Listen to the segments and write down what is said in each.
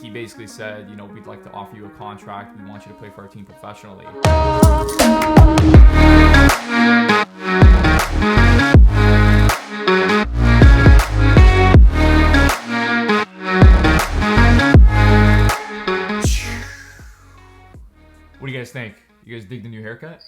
He basically said, you know, we'd like to offer you a contract. We want you to play for our team professionally. What do you guys think? You guys dig the new haircut?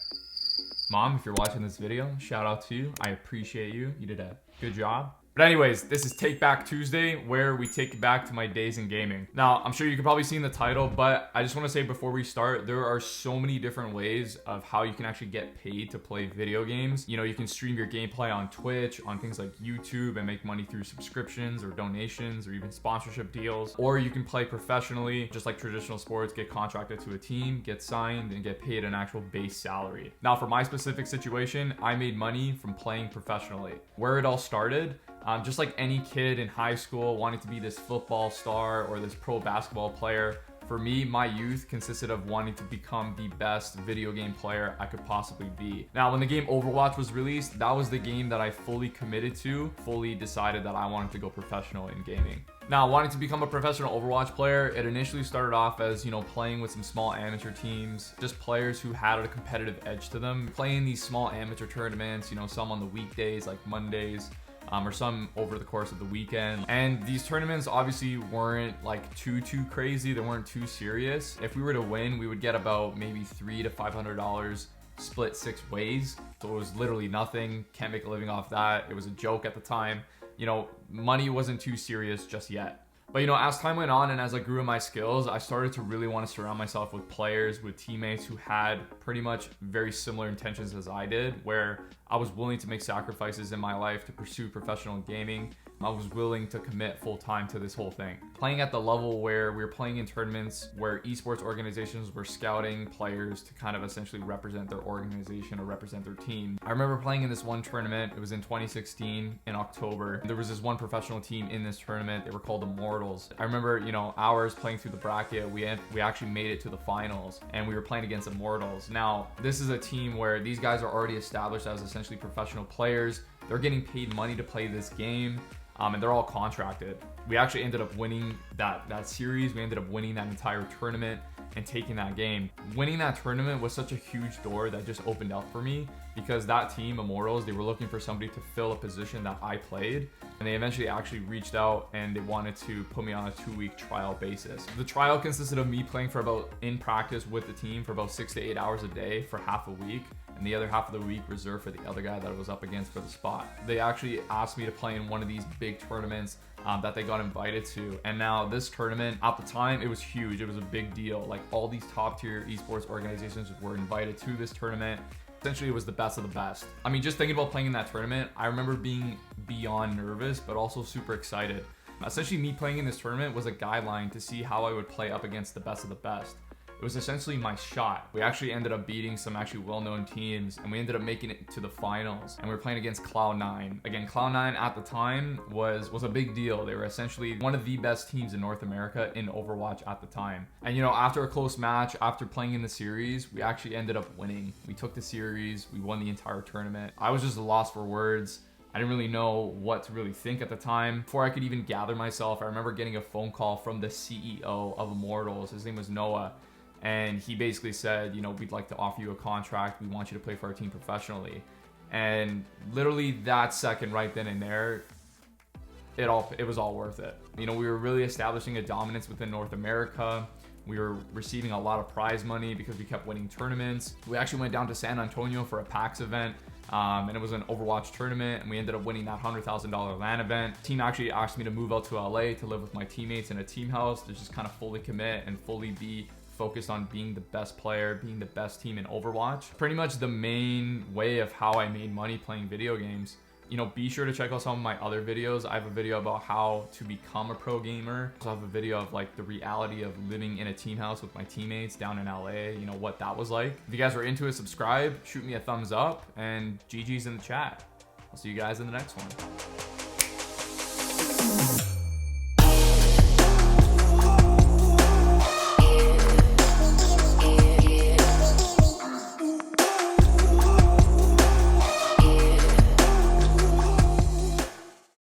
Mom, if you're watching this video, shout out to you. I appreciate you. You did a good job. But anyways, this is Take Back Tuesday, where we take it back to my days in gaming. Now, I'm sure you can probably see in the title, but I just want to say before we start, there are so many different ways of how you can actually get paid to play video games. You know, you can stream your gameplay on Twitch, on things like YouTube, and make money through subscriptions or donations or even sponsorship deals. Or you can play professionally, just like traditional sports, get contracted to a team, get signed, and get paid an actual base salary. Now, for my specific situation, I made money from playing professionally. Where it all started, just like any kid in high school wanting to be this football star or this pro basketball player, for me, my youth consisted of wanting to become the best video game player I could possibly be. Now, when the game Overwatch was released, that was the game that I fully committed to, fully decided that I wanted to go professional in gaming. Now, wanting to become a professional Overwatch player, it initially started off as, you know, playing with some small amateur teams, just players who had a competitive edge to them, playing these small amateur tournaments, you know, some on the weekdays like Mondays, or some over the course of the weekend. And these tournaments obviously weren't like too crazy. They weren't too serious. If we were to win, we would get about maybe $300 to $500 split 6 ways. So it was literally nothing. Can't make a living off that. It was a joke at the time. You know, money wasn't too serious just yet. But, you know, as time went on and as I grew in my skills, I started to really want to surround myself with players, with teammates who had pretty much very similar intentions as I did, where I was willing to make sacrifices in my life to pursue professional gaming. I was willing to commit full time to this whole thing. Playing at the level where we were playing in tournaments where esports organizations were scouting players to kind of essentially represent their organization or represent their team. I remember playing in this one tournament. It was in 2016 in October. There was this one professional team in this tournament. They were called Immortals. I remember, you know, hours playing through the bracket. We actually made it to the finals and we were playing against Immortals. Now, this is a team where these guys are already established as essentially professional players. They're getting paid money to play this game. And they're all contracted. We actually ended up winning that series. We ended up winning that entire tournament and taking that game. Winning that tournament was such a huge door that just opened up for me, because that team, Immortals, they were looking for somebody to fill a position that I played. And they eventually actually reached out and they wanted to put me on a 2-week trial basis. The trial consisted of me playing in practice with the team for about 6 to 8 hours a day for half a week, and the other half of the week reserved for the other guy that I was up against for the spot. They actually asked me to play in one of these big tournaments that they got invited to. And now this tournament, at the time, it was huge. It was a big deal. Like, all these top tier esports organizations were invited to this tournament. Essentially, it was the best of the best. I mean, just thinking about playing in that tournament, I remember being beyond nervous, but also super excited. Essentially, me playing in this tournament was a guideline to see how I would play up against the best of the best. It was essentially my shot. We actually ended up beating some actually well-known teams, and we ended up making it to the finals, and we were playing against Cloud9. Again, Cloud9 at the time was a big deal. They were essentially one of the best teams in North America in Overwatch at the time. And, you know, after a close match, after playing in the series, we actually ended up winning. We took the series, we won the entire tournament. I was just lost for words. I didn't really know what to really think at the time. Before I could even gather myself, I remember getting a phone call from the CEO of Immortals. His name was Noah. And he basically said, you know, we'd like to offer you a contract. We want you to play for our team professionally. And literally that second right then and there, it was all worth it. You know, we were really establishing a dominance within North America. We were receiving a lot of prize money because we kept winning tournaments. We actually went down to San Antonio for a PAX event. And it was an Overwatch tournament, and we ended up winning that $100,000 LAN event. The team actually asked me to move out to LA to live with my teammates in a team house to just kind of fully commit and fully be focused on being the best player, being the best team in Overwatch. Pretty much the main way of how I made money playing video games. You know, be sure to check out some of my other videos. I have a video about how to become a pro gamer. I also have a video of like the reality of living in a team house with my teammates down in LA, you know, what that was like. If you guys are into it, subscribe, shoot me a thumbs up, and GG's in the chat. I'll see you guys in the next one.